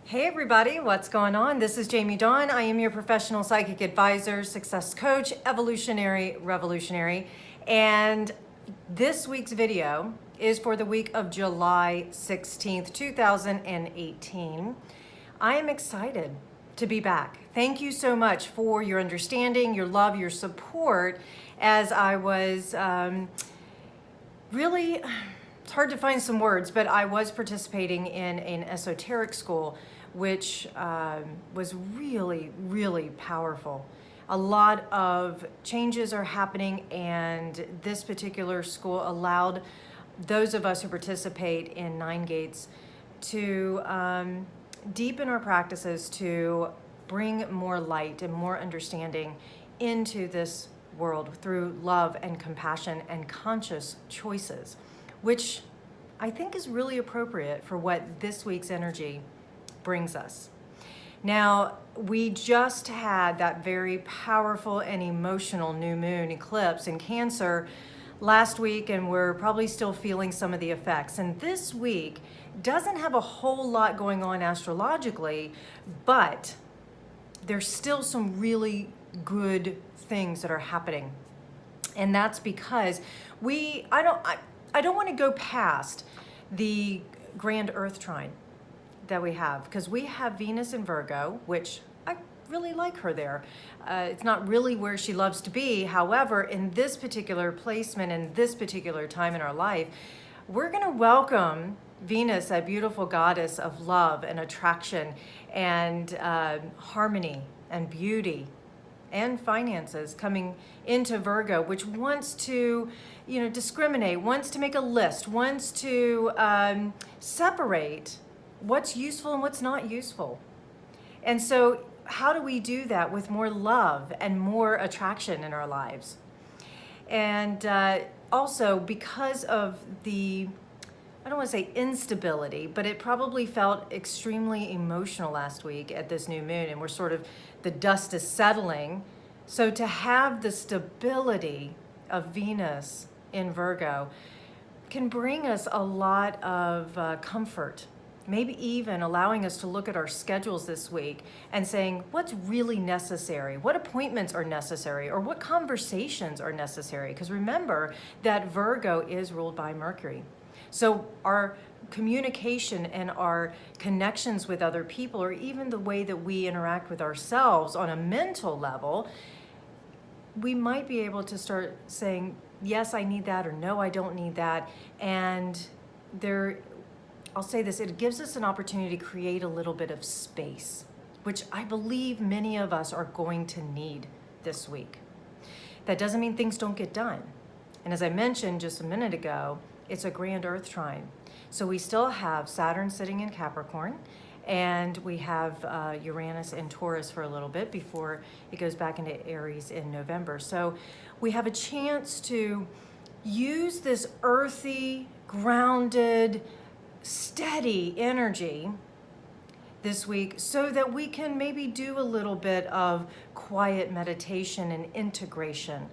Hey everybody, what's going on? This is Jamie Dawn. I am your professional psychic advisor, success coach, evolutionary, revolutionary. And this week's video is for the week of July 16th, 2018. I am excited to be back. Thank you so much for your understanding, your love, your support as I was really, it's hard to find some words, but I was participating in an esoteric school, which was really, really powerful. A lot of changes are happening, and this particular school allowed those of us who participate in Nine Gates to deepen our practices, to bring more light and more understanding into this world through love and compassion and conscious choices, which I think is really appropriate for what this week's energy brings us. Now, we just had that very powerful and emotional new moon eclipse in Cancer last week, and we're probably still feeling some of the effects. And this week doesn't have a whole lot going on astrologically, but there's still some really good things that are happening. And that's because I don't want to go past the grand earth trine that we have, because we have Venus in Virgo, which I really like her there. It's not really where she loves to be. However, in this particular placement, in this particular time in our life, we're going to welcome Venus, that beautiful goddess of love and attraction and harmony and beauty and finances, coming into Virgo, which wants to, discriminate, wants to make a list, wants to separate what's useful and what's not useful. And so how do we do that with more love and more attraction in our lives? And also, because of the, I don't want to say instability, but it probably felt extremely emotional last week at this new moon, and the dust is settling. So to have the stability of Venus in Virgo can bring us a lot of comfort, maybe even allowing us to look at our schedules this week and saying what's really necessary, what appointments are necessary, or what conversations are necessary. Because remember that Virgo is ruled by Mercury. So our communication and our connections with other people, or even the way that we interact with ourselves on a mental level, we might be able to start saying, yes, I need that, or no, I don't need that. And I'll say this, it gives us an opportunity to create a little bit of space, which I believe many of us are going to need this week. That doesn't mean things don't get done. And as I mentioned just a minute ago, it's a grand earth trine. So we still have Saturn sitting in Capricorn, and we have Uranus in Taurus for a little bit before it goes back into Aries in November. So we have a chance to use this earthy, grounded, steady energy this week so that we can maybe do a little bit of quiet meditation and integration.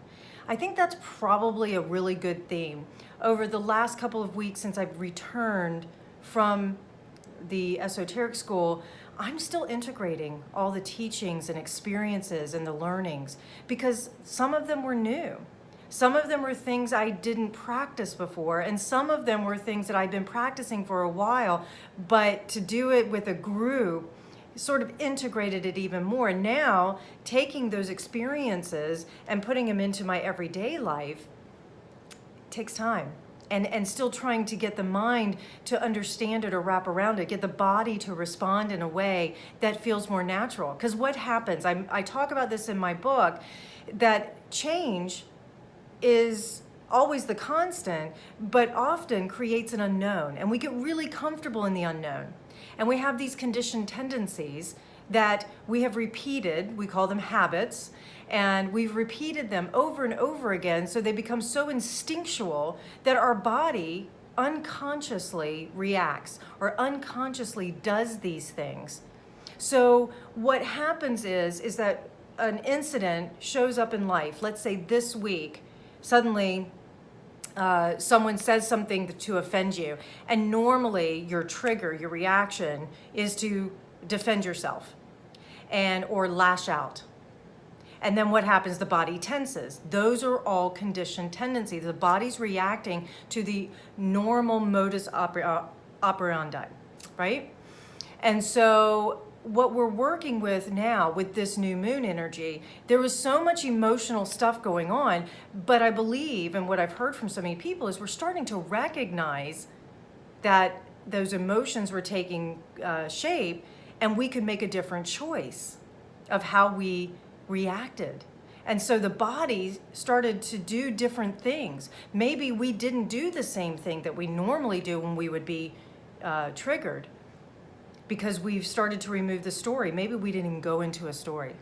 I think that's probably a really good theme. Over the last couple of weeks since I've returned from the esoteric school, I'm still integrating all the teachings and experiences and the learnings, because some of them were new. Some of them were things I didn't practice before, and some of them were things that I've been practicing for a while, but to do it with a group sort of integrated it even more. Now, taking those experiences and putting them into my everyday life takes time. And still trying to get the mind to understand it or wrap around it, get the body to respond in a way that feels more natural. Because what happens, I talk about this in my book, that change is always the constant, but often creates an unknown. And we get really comfortable in the unknown. And we have these conditioned tendencies that we have repeated, we call them habits, and we've repeated them over and over again, so they become so instinctual that our body unconsciously reacts or unconsciously does these things. So what happens is that an incident shows up in life. Let's say this week, suddenly someone says something to offend you, and normally your trigger, your reaction is to defend yourself or lash out. And then what happens? The body tenses. Those are all conditioned tendencies. The body's reacting to the normal modus operandi, right? And so what we're working with now with this new moon energy, there was so much emotional stuff going on, but I believe, and what I've heard from so many people, is we're starting to recognize that those emotions were taking shape, and we could make a different choice of how we reacted. And so the body started to do different things. Maybe we didn't do the same thing that we normally do when we would be triggered, because we've started to remove the story. Maybe we didn't even go into a story.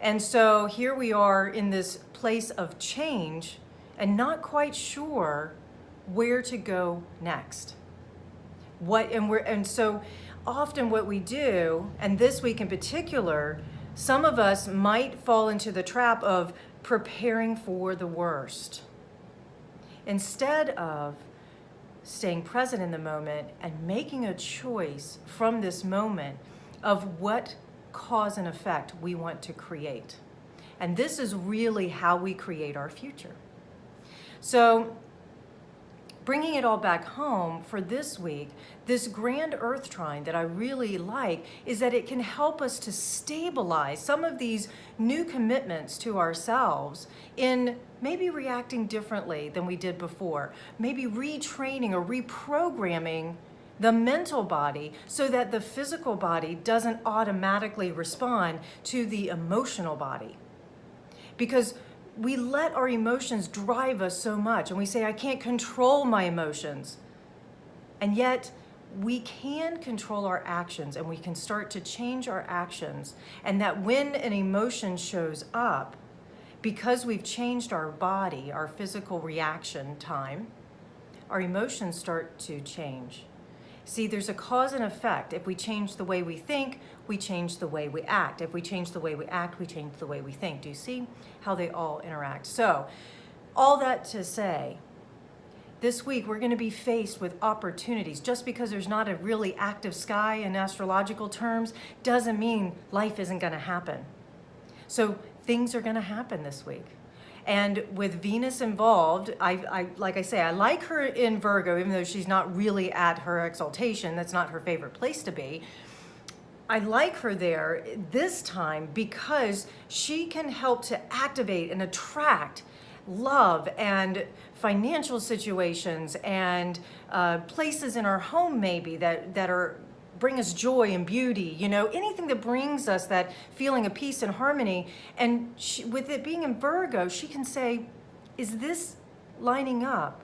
And so here we are in this place of change and not quite sure where to go next. And so often what we do, and this week in particular, some of us might fall into the trap of preparing for the worst instead of staying present in the moment and making a choice from this moment of what cause and effect we want to create. And this is really how we create our future. So bringing it all back home for this week, this grand earth trine that I really like is that it can help us to stabilize some of these new commitments to ourselves in maybe reacting differently than we did before, maybe retraining or reprogramming the mental body so that the physical body doesn't automatically respond to the emotional body. Because we let our emotions drive us so much, and we say, I can't control my emotions. And yet, we can control our actions, and we can start to change our actions. And that when an emotion shows up, because we've changed our body, our physical reaction time, our emotions start to change. See, there's a cause and effect. If we change the way we think, we change the way we act. If we change the way we act, we change the way we think. Do you see how they all interact? So, all that to say, this week we're going to be faced with opportunities. Just because there's not a really active sky in astrological terms doesn't mean life isn't going to happen. So, things are going to happen this week. And with Venus involved, I like I say, I like her in Virgo, even though she's not really at her exaltation. That's not her favorite place to be. I like her there this time because she can help to activate and attract love and financial situations and places in our home maybe that are bring us joy and beauty, anything that brings us that feeling of peace and harmony. And with it being in Virgo, she can say, is this lining up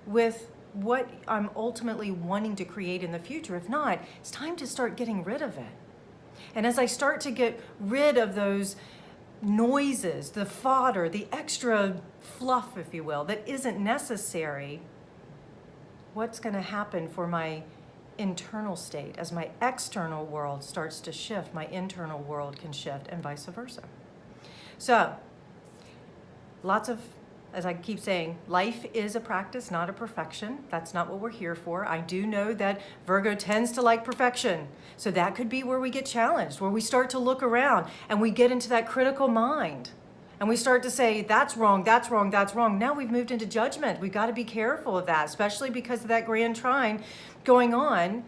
with what I'm ultimately wanting to create in the future? If not, it's time to start getting rid of it. And as I start to get rid of those noises, the fodder, the extra fluff, if you will, that isn't necessary, what's going to happen for my internal state? As my external world starts to shift, my internal world can shift, and vice versa. So, lots of, as I keep saying, life is a practice, not a perfection. That's not what we're here for. I do know that Virgo tends to like perfection. So that could be where we get challenged, where we start to look around and we get into that critical mind. And we start to say, that's wrong, that's wrong, that's wrong. Now we've moved into judgment. We've got to be careful of that, especially because of that grand trine going on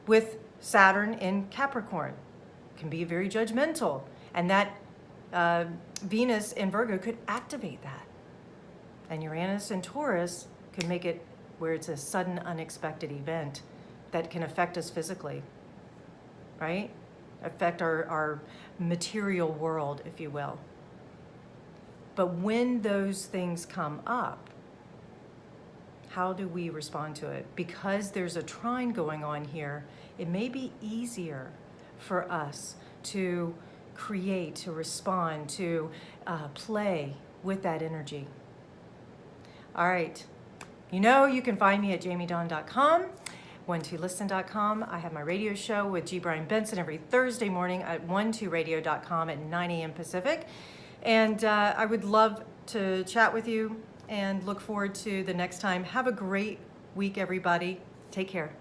with Saturn in Capricorn. It can be very judgmental. And that Venus in Virgo could activate that. And Uranus in Taurus could make it where it's a sudden, unexpected event that can affect us physically, right? Affect our material world, if you will. But when those things come up, how do we respond to it? Because there's a trine going on here, it may be easier for us to create, to respond, to play with that energy. All right. You can find me at jamiedon.com, 12listen.com. I have my radio show with G. Brian Benson every Thursday morning at 12radio.com at 9 a.m. Pacific. And I would love to chat with you and look forward to the next time. Have a great week, everybody. Take care.